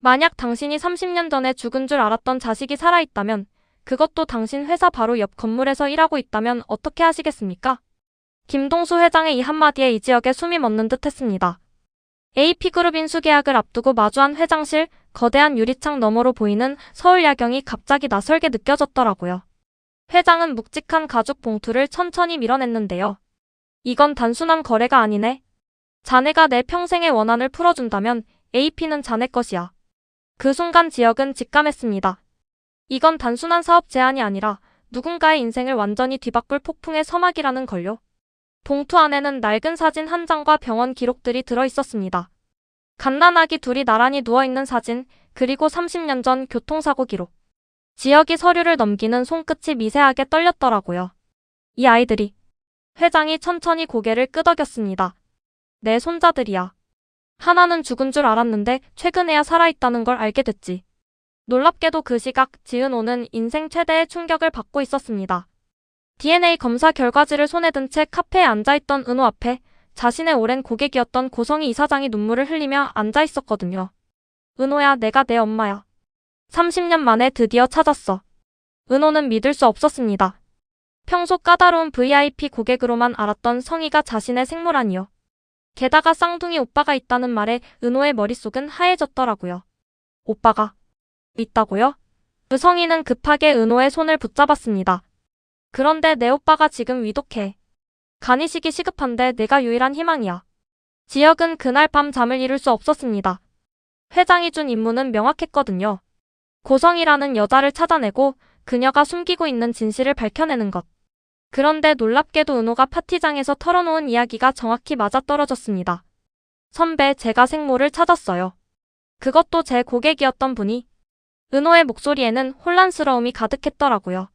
만약 당신이 30년 전에 죽은 줄 알았던 자식이 살아있다면, 그것도 당신 회사 바로 옆 건물에서 일하고 있다면 어떻게 하시겠습니까? 김동수 회장의 이 한마디에 이지혁의 숨이 멎는 듯 했습니다. AP그룹 인수 계약을 앞두고 마주한 회장실, 거대한 유리창 너머로 보이는 서울 야경이 갑자기 낯설게 느껴졌더라고요. 회장은 묵직한 가죽 봉투를 천천히 밀어냈는데요. 이건 단순한 거래가 아니네. 자네가 내 평생의 원한을 풀어준다면 AP는 자네 것이야. 그 순간 지혁은 직감했습니다. 이건 단순한 사업 제안이 아니라 누군가의 인생을 완전히 뒤바꿀 폭풍의 서막이라는 걸요. 봉투 안에는 낡은 사진 한 장과 병원 기록들이 들어있었습니다. 갓난아기 둘이 나란히 누워있는 사진, 그리고 30년 전 교통사고 기록. 지혁이 서류를 넘기는 손끝이 미세하게 떨렸더라고요. 이 아이들이. 회장이 천천히 고개를 끄덕였습니다. 내 손자들이야. 하나는 죽은 줄 알았는데 최근에야 살아있다는 걸 알게 됐지. 놀랍게도 그 시각 지은호는 인생 최대의 충격을 받고 있었습니다. DNA 검사 결과지를 손에 든 채 카페에 앉아있던 은호 앞에 자신의 오랜 고객이었던 고성희 이사장이 눈물을 흘리며 앉아있었거든요. 은호야, 내가 내 엄마야. 30년 만에 드디어 찾았어. 은호는 믿을 수 없었습니다. 평소 까다로운 VIP 고객으로만 알았던 성희가 자신의 생모라니요. 게다가 쌍둥이 오빠가 있다는 말에 은호의 머릿속은 하얘졌더라고요. 오빠가 있다고요? 그 성희는 급하게 은호의 손을 붙잡았습니다. 그런데 내 오빠가 지금 위독해. 간이식이 시급한데 내가 유일한 희망이야. 지혁은 그날 밤 잠을 이룰 수 없었습니다. 회장이 준 임무는 명확했거든요. 고성이라는 여자를 찾아내고 그녀가 숨기고 있는 진실을 밝혀내는 것. 그런데 놀랍게도 은호가 파티장에서 털어놓은 이야기가 정확히 맞아떨어졌습니다. 선배, 제가 생모를 찾았어요. 그것도 제 고객이었던 분이. 은호의 목소리에는 혼란스러움이 가득했더라고요.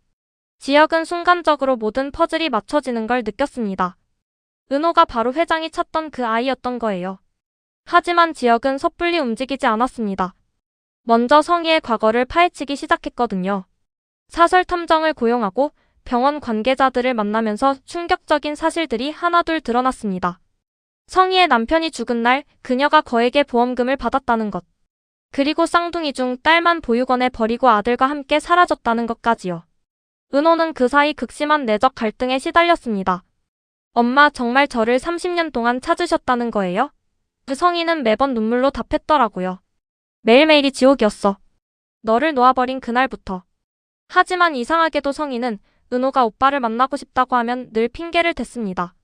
지혁은 순간적으로 모든 퍼즐이 맞춰지는 걸 느꼈습니다. 은호가 바로 회장이 찾던 그 아이였던 거예요. 하지만 지혁은 섣불리 움직이지 않았습니다. 먼저 성희의 과거를 파헤치기 시작했거든요. 사설 탐정을 고용하고 병원 관계자들을 만나면서 충격적인 사실들이 하나둘 드러났습니다. 성희의 남편이 죽은 날 그녀가 거액의 보험금을 받았다는 것. 그리고 쌍둥이 중 딸만 보육원에 버리고 아들과 함께 사라졌다는 것까지요. 은호는 그 사이 극심한 내적 갈등에 시달렸습니다. 엄마, 정말 저를 30년 동안 찾으셨다는 거예요? 그 성희는 매번 눈물로 답했더라고요. 매일매일이 지옥이었어. 너를 놓아버린 그날부터. 하지만 이상하게도 성희는 은호가 오빠를 만나고 싶다고 하면 늘 핑계를 댔습니다.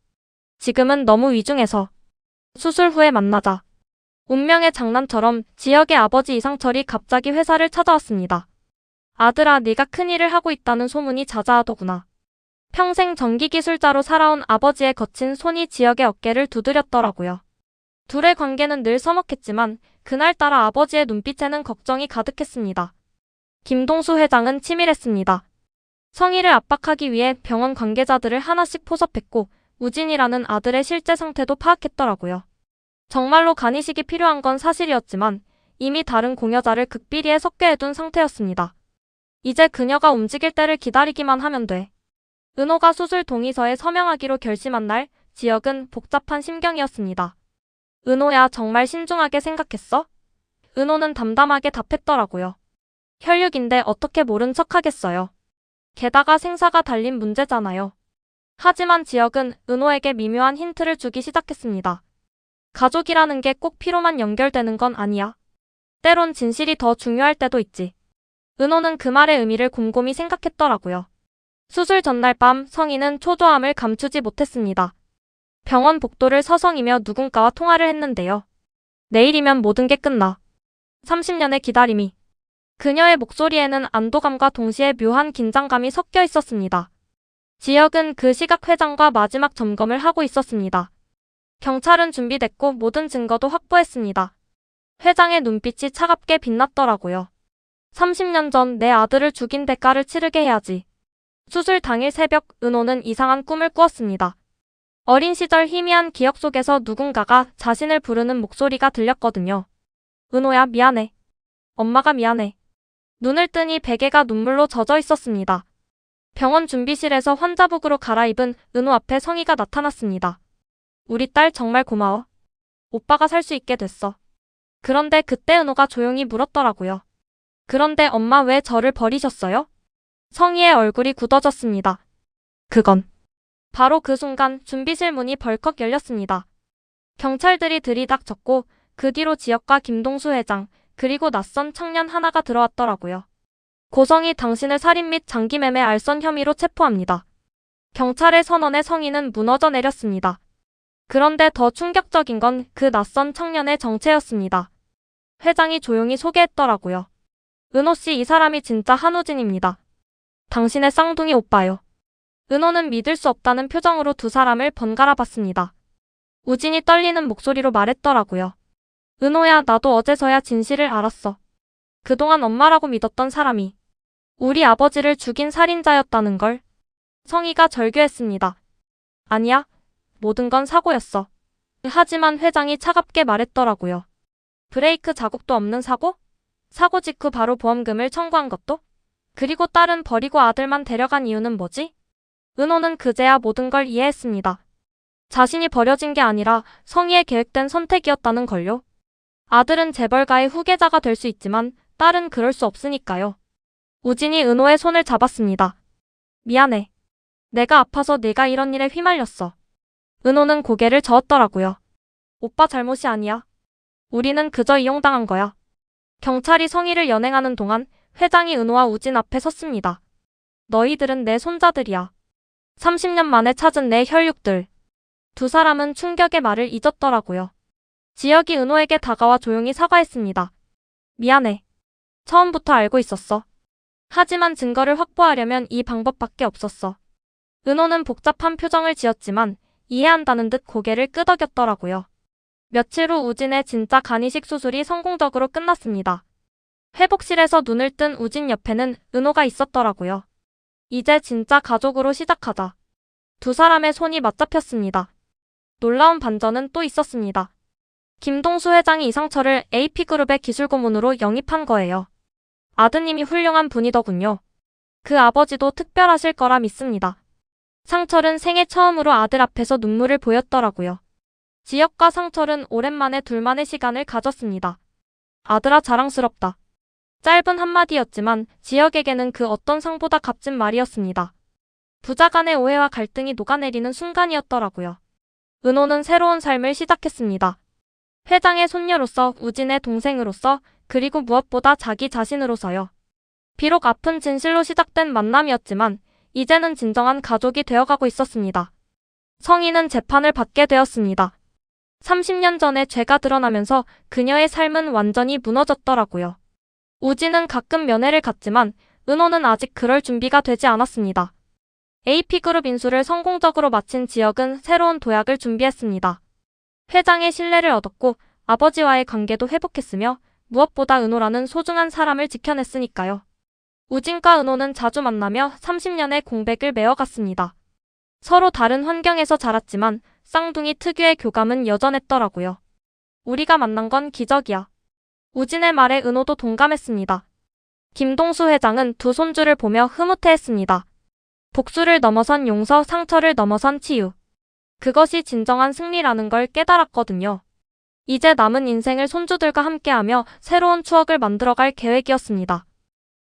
지금은 너무 위중해서. 수술 후에 만나자. 운명의 장난처럼 지혁의 아버지 이상철이 갑자기 회사를 찾아왔습니다. 아들아, 네가 큰일을 하고 있다는 소문이 자자하더구나. 평생 전기기술자로 살아온 아버지의 거친 손이 지혁의 어깨를 두드렸더라고요. 둘의 관계는 늘 서먹했지만 그날따라 아버지의 눈빛에는 걱정이 가득했습니다. 김동수 회장은 치밀했습니다. 성희를 압박하기 위해 병원 관계자들을 하나씩 포섭했고 우진이라는 아들의 실제 상태도 파악했더라고요. 정말로 간이식이 필요한 건 사실이었지만 이미 다른 공여자를 극비리에 섞여 해둔 상태였습니다. 이제 그녀가 움직일 때를 기다리기만 하면 돼. 은호가 수술 동의서에 서명하기로 결심한 날, 지혁은 복잡한 심경이었습니다. 은호야, 정말 신중하게 생각했어? 은호는 담담하게 답했더라고요. 혈육인데 어떻게 모른 척하겠어요. 게다가 생사가 달린 문제잖아요. 하지만 지혁은 은호에게 미묘한 힌트를 주기 시작했습니다. 가족이라는 게 꼭 피로만 연결되는 건 아니야. 때론 진실이 더 중요할 때도 있지. 은호는 그 말의 의미를 곰곰이 생각했더라고요. 수술 전날 밤 성희는 초조함을 감추지 못했습니다. 병원 복도를 서성이며 누군가와 통화를 했는데요. 내일이면 모든 게 끝나. 30년의 기다림이. 그녀의 목소리에는 안도감과 동시에 묘한 긴장감이 섞여 있었습니다. 지혁은 그 시각 회장과 마지막 점검을 하고 있었습니다. 경찰은 준비됐고 모든 증거도 확보했습니다. 회장의 눈빛이 차갑게 빛났더라고요. 30년 전 내 아들을 죽인 대가를 치르게 해야지. 수술 당일 새벽 은호는 이상한 꿈을 꾸었습니다. 어린 시절 희미한 기억 속에서 누군가가 자신을 부르는 목소리가 들렸거든요. 은호야, 미안해. 엄마가 미안해. 눈을 뜨니 베개가 눈물로 젖어 있었습니다. 병원 준비실에서 환자복으로 갈아입은 은호 앞에 성희가 나타났습니다. 우리 딸 정말 고마워. 오빠가 살 수 있게 됐어. 그런데 그때 은호가 조용히 물었더라고요. 그런데 엄마 왜 저를 버리셨어요? 성희의 얼굴이 굳어졌습니다. 그건 바로 그 순간 준비실 문이 벌컥 열렸습니다. 경찰들이 들이닥쳤고 그 뒤로 지역과 김동수 회장 그리고 낯선 청년 하나가 들어왔더라고요. 고성이 당신을 살인 및 장기매매 알선 혐의로 체포합니다. 경찰의 선언에 성희는 무너져 내렸습니다. 그런데 더 충격적인 건 그 낯선 청년의 정체였습니다. 회장이 조용히 소개했더라고요. 은호 씨, 이 사람이 진짜 한우진입니다. 당신의 쌍둥이 오빠요. 은호는 믿을 수 없다는 표정으로 두 사람을 번갈아 봤습니다. 우진이 떨리는 목소리로 말했더라고요. 은호야, 나도 어제서야 진실을 알았어. 그동안 엄마라고 믿었던 사람이 우리 아버지를 죽인 살인자였다는 걸. 성희가 절규했습니다. 아니야, 모든 건 사고였어. 하지만 회장이 차갑게 말했더라고요. 브레이크 자국도 없는 사고? 사고 직후 바로 보험금을 청구한 것도? 그리고 딸은 버리고 아들만 데려간 이유는 뭐지? 은호는 그제야 모든 걸 이해했습니다. 자신이 버려진 게 아니라 성희의 계획된 선택이었다는 걸요. 아들은 재벌가의 후계자가 될 수 있지만 딸은 그럴 수 없으니까요. 우진이 은호의 손을 잡았습니다. 미안해. 내가 아파서 네가 이런 일에 휘말렸어. 은호는 고개를 저었더라고요. 오빠 잘못이 아니야. 우리는 그저 이용당한 거야. 경찰이 성희를 연행하는 동안 회장이 은호와 우진 앞에 섰습니다. 너희들은 내 손자들이야. 30년 만에 찾은 내 혈육들. 두 사람은 충격의 말을 잊었더라고요. 지혁이 은호에게 다가와 조용히 사과했습니다. 미안해. 처음부터 알고 있었어. 하지만 증거를 확보하려면 이 방법밖에 없었어. 은호는 복잡한 표정을 지었지만 이해한다는 듯 고개를 끄덕였더라고요. 며칠 후 우진의 진짜 간이식 수술이 성공적으로 끝났습니다. 회복실에서 눈을 뜬 우진 옆에는 은호가 있었더라고요. 이제 진짜 가족으로 시작하자. 두 사람의 손이 맞잡혔습니다. 놀라운 반전은 또 있었습니다. 김동수 회장이 이상철을 AP그룹의 기술고문으로 영입한 거예요. 아드님이 훌륭한 분이더군요. 그 아버지도 특별하실 거라 믿습니다. 상철은 생애 처음으로 아들 앞에서 눈물을 보였더라고요. 지혁과 상철은 오랜만에 둘만의 시간을 가졌습니다. 아들아, 자랑스럽다. 짧은 한마디였지만 지혁에게는 그 어떤 상보다 값진 말이었습니다. 부자 간의 오해와 갈등이 녹아내리는 순간이었더라고요. 은호는 새로운 삶을 시작했습니다. 회장의 손녀로서, 우진의 동생으로서, 그리고 무엇보다 자기 자신으로서요. 비록 아픈 진실로 시작된 만남이었지만 이제는 진정한 가족이 되어가고 있었습니다. 성희는 재판을 받게 되었습니다. 30년 전에 죄가 드러나면서 그녀의 삶은 완전히 무너졌더라고요. 우진은 가끔 면회를 갔지만 은호는 아직 그럴 준비가 되지 않았습니다. AP그룹 인수를 성공적으로 마친 지혁은 새로운 도약을 준비했습니다. 회장의 신뢰를 얻었고 아버지와의 관계도 회복했으며 무엇보다 은호라는 소중한 사람을 지켜냈으니까요. 우진과 은호는 자주 만나며 30년의 공백을 메워갔습니다. 서로 다른 환경에서 자랐지만 쌍둥이 특유의 교감은 여전했더라고요. 우리가 만난 건 기적이야. 우진의 말에 은호도 동감했습니다. 김동수 회장은 두 손주를 보며 흐뭇해했습니다. 복수를 넘어선 용서, 상처를 넘어선 치유. 그것이 진정한 승리라는 걸 깨달았거든요. 이제 남은 인생을 손주들과 함께하며 새로운 추억을 만들어갈 계획이었습니다.